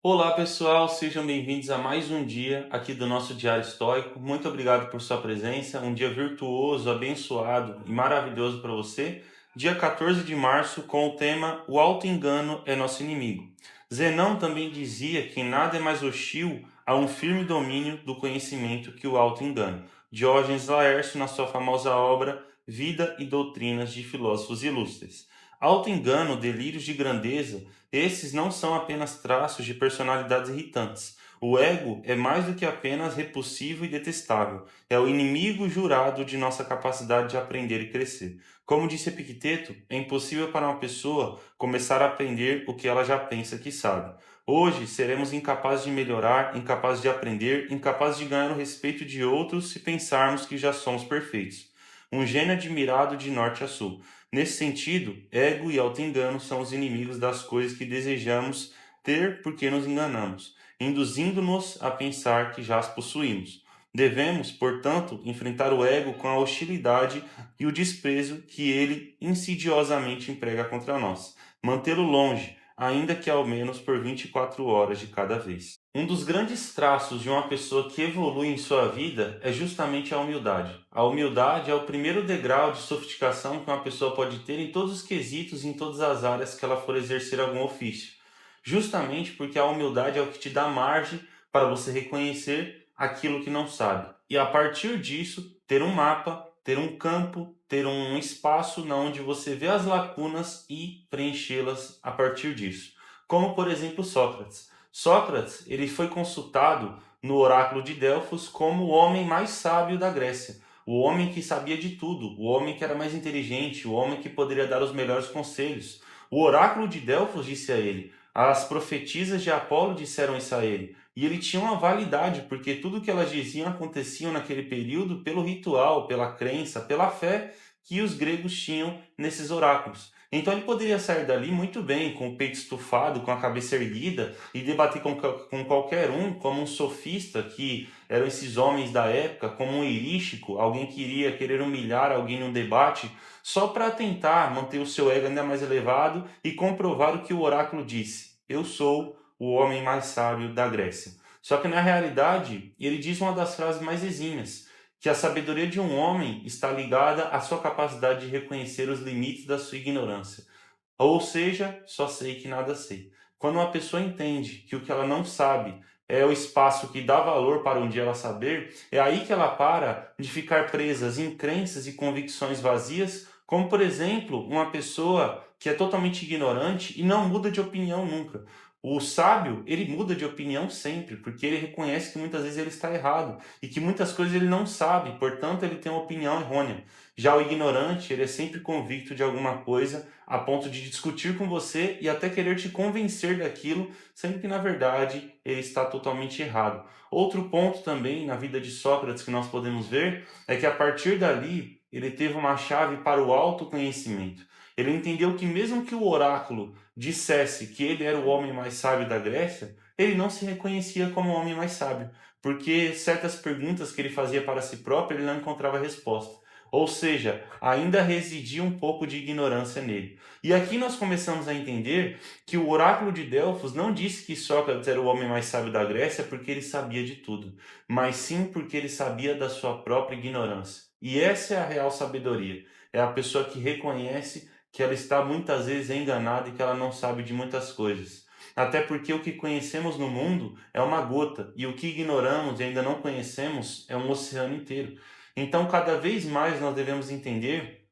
Olá pessoal, sejam bem-vindos a mais um dia aqui do nosso Diário Estoico. Muito obrigado por sua presença, um dia virtuoso, abençoado e maravilhoso para você. Dia 14 de março com o tema O Auto-Engano é Nosso Inimigo. Zenão também dizia que nada é mais hostil a um firme domínio do conhecimento que o auto-engano. Diógenes Laércio, na sua famosa obra Vida e Doutrinas de Filósofos Ilustres. Auto-engano, delírios de grandeza, esses não são apenas traços de personalidades irritantes. O ego é mais do que apenas repulsivo e detestável. É o inimigo jurado de nossa capacidade de aprender e crescer. Como disse Epicteto, é impossível para uma pessoa começar a aprender o que ela já pensa que sabe. Hoje seremos incapazes de melhorar, incapazes de aprender, incapazes de ganhar o respeito de outros se pensarmos que já somos perfeitos. Um gênio admirado de norte a sul. Nesse sentido, ego e auto-engano são os inimigos das coisas que desejamos ter porque nos enganamos, induzindo-nos a pensar que já as possuímos. Devemos, portanto, enfrentar o ego com a hostilidade e o desprezo que ele insidiosamente emprega contra nós. Mantê-lo longe, ainda que ao menos por 24 horas de cada vez. Um dos grandes traços de uma pessoa que evolui em sua vida é justamente a humildade. A humildade é o primeiro degrau de sofisticação que uma pessoa pode ter em todos os quesitos e em todas as áreas que ela for exercer algum ofício. Justamente porque a humildade é o que te dá margem para você reconhecer aquilo que não sabe. E a partir disso, ter um mapa, ter um campo, ter um espaço na onde você vê as lacunas e preenchê-las a partir disso. Como, por exemplo, Sócrates. Sócrates, ele foi consultado no oráculo de Delfos como o homem mais sábio da Grécia, o homem que sabia de tudo, o homem que era mais inteligente, o homem que poderia dar os melhores conselhos. O oráculo de Delfos disse a ele, as profetisas de Apolo disseram isso a ele, e ele tinha uma validade, porque tudo que elas diziam acontecia naquele período pelo ritual, pela crença, pela fé que os gregos tinham nesses oráculos. Então ele poderia sair dali muito bem, com o peito estufado, com a cabeça erguida, e debater com qualquer um, como um sofista, que eram esses homens da época, como um erístico, alguém que iria querer humilhar alguém num debate, só para tentar manter o seu ego ainda mais elevado e comprovar o que o oráculo disse. Eu sou o homem mais sábio da Grécia. Só que na realidade, ele diz uma das frases mais exímias, que a sabedoria de um homem está ligada à sua capacidade de reconhecer os limites da sua ignorância. Ou seja, só sei que nada sei. Quando uma pessoa entende que o que ela não sabe é o espaço que dá valor para um dia ela saber, é aí que ela para de ficar presa em crenças e convicções vazias, como por exemplo, uma pessoa que é totalmente ignorante e não muda de opinião nunca. O sábio, ele muda de opinião sempre, porque ele reconhece que muitas vezes ele está errado e que muitas coisas ele não sabe, portanto ele tem uma opinião errônea. Já o ignorante, ele é sempre convicto de alguma coisa a ponto de discutir com você e até querer te convencer daquilo, sendo que na verdade ele está totalmente errado. Outro ponto também na vida de Sócrates que nós podemos ver é que a partir dali ele teve uma chave para o autoconhecimento. Ele entendeu que mesmo que o oráculo dissesse que ele era o homem mais sábio da Grécia, ele não se reconhecia como o homem mais sábio, porque certas perguntas que ele fazia para si próprio ele não encontrava resposta. Ou seja, ainda residia um pouco de ignorância nele. E aqui nós começamos a entender que o oráculo de Delfos não disse que Sócrates era o homem mais sábio da Grécia porque ele sabia de tudo, mas sim porque ele sabia da sua própria ignorância. E essa é a real sabedoria. É a pessoa que reconhece que ela está muitas vezes enganada e que ela não sabe de muitas coisas. Até porque o que conhecemos no mundo é uma gota, e o que ignoramos e ainda não conhecemos é um oceano inteiro. Então, cada vez mais nós devemos entender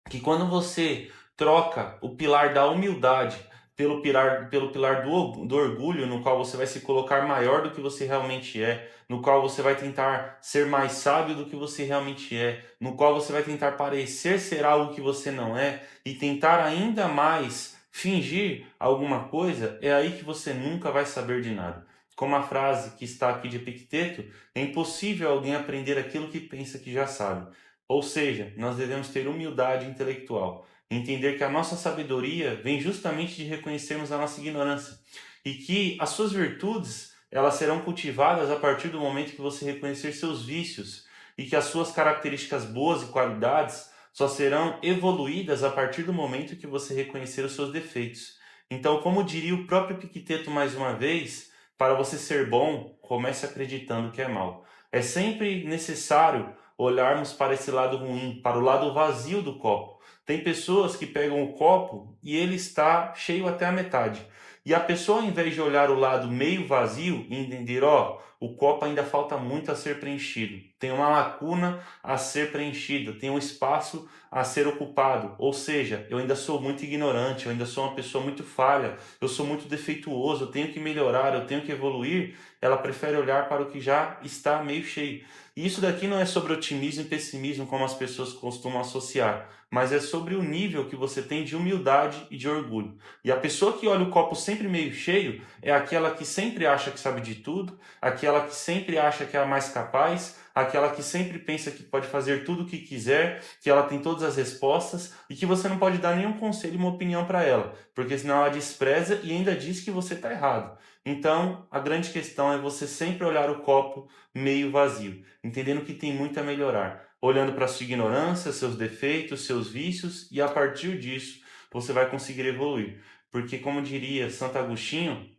que quando você troca o pilar da humildade pelo pilar do orgulho, no qual você vai se colocar maior do que você realmente é, no qual você vai tentar ser mais sábio do que você realmente é, no qual você vai tentar parecer ser algo que você não é e tentar ainda mais fingir alguma coisa, é aí que você nunca vai saber de nada. Como a frase que está aqui de Epicteto, é impossível alguém aprender aquilo que pensa que já sabe. Ou seja, nós devemos ter humildade intelectual, entender que a nossa sabedoria vem justamente de reconhecermos a nossa ignorância e que as suas virtudes, elas serão cultivadas a partir do momento que você reconhecer seus vícios e que as suas características boas e qualidades só serão evoluídas a partir do momento que você reconhecer os seus defeitos. Então, como diria o próprio Epicteto mais uma vez, para você ser bom, comece acreditando que é mal. É sempre necessário olharmos para esse lado ruim, para o lado vazio do copo. Tem pessoas que pegam o copo e ele está cheio até a metade. E a pessoa, ao invés de olhar o lado meio vazio e entender, ó, o copo ainda falta muito a ser preenchido, tem uma lacuna a ser preenchida, tem um espaço a ser ocupado. Ou seja, eu ainda sou muito ignorante, eu ainda sou uma pessoa muito falha, eu sou muito defeituoso, eu tenho que melhorar, eu tenho que evoluir. Ela prefere olhar para o que já está meio cheio. E isso daqui não é sobre otimismo e pessimismo, como as pessoas costumam associar, mas é sobre o nível que você tem de humildade e de orgulho. E a pessoa que olha o copo sempre meio cheio é aquela que sempre acha que sabe de tudo, aquela que sempre acha que é a mais capaz, aquela que sempre pensa que pode fazer tudo o que quiser, que ela tem todas as respostas e que você não pode dar nenhum conselho, uma opinião para ela, porque senão ela despreza e ainda diz que você está errado. Então, a grande questão é você sempre olhar o copo meio vazio, entendendo que tem muito a melhorar, olhando para a sua ignorância, seus defeitos, seus vícios, e a partir disso você vai conseguir evoluir. Porque, como diria Santo Agostinho,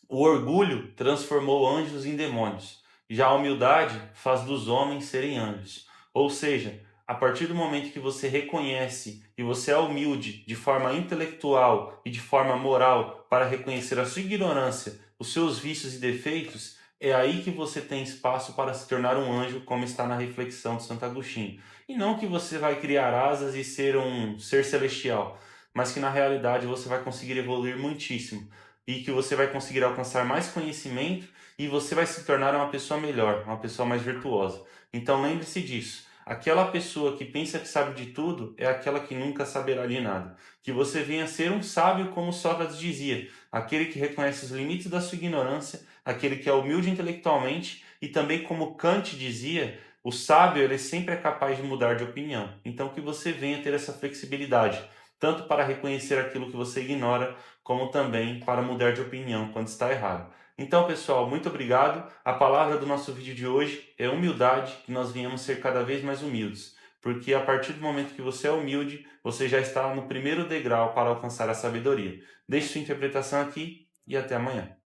o orgulho transformou anjos em demônios, já a humildade faz dos homens serem anjos. Ou seja, a partir do momento que você reconhece e você é humilde de forma intelectual e de forma moral para reconhecer a sua ignorância, os seus vícios e defeitos, é aí que você tem espaço para se tornar um anjo, como está na reflexão de Santo Agostinho. E não que você vai criar asas e ser um ser celestial, mas que na realidade você vai conseguir evoluir muitíssimo e que você vai conseguir alcançar mais conhecimento e você vai se tornar uma pessoa melhor, uma pessoa mais virtuosa. Então lembre-se disso. Aquela pessoa que pensa que sabe de tudo é aquela que nunca saberá de nada. Que você venha ser um sábio, como Sócrates dizia, aquele que reconhece os limites da sua ignorância, aquele que é humilde intelectualmente e também, como Kant dizia, o sábio ele sempre é capaz de mudar de opinião. Então que você venha ter essa flexibilidade, tanto para reconhecer aquilo que você ignora, como também para mudar de opinião quando está errado. Então, pessoal, muito obrigado. A palavra do nosso vídeo de hoje é humildade, que nós venhamos ser cada vez mais humildes. Porque a partir do momento que você é humilde, você já está no primeiro degrau para alcançar a sabedoria. Deixe sua interpretação aqui e até amanhã.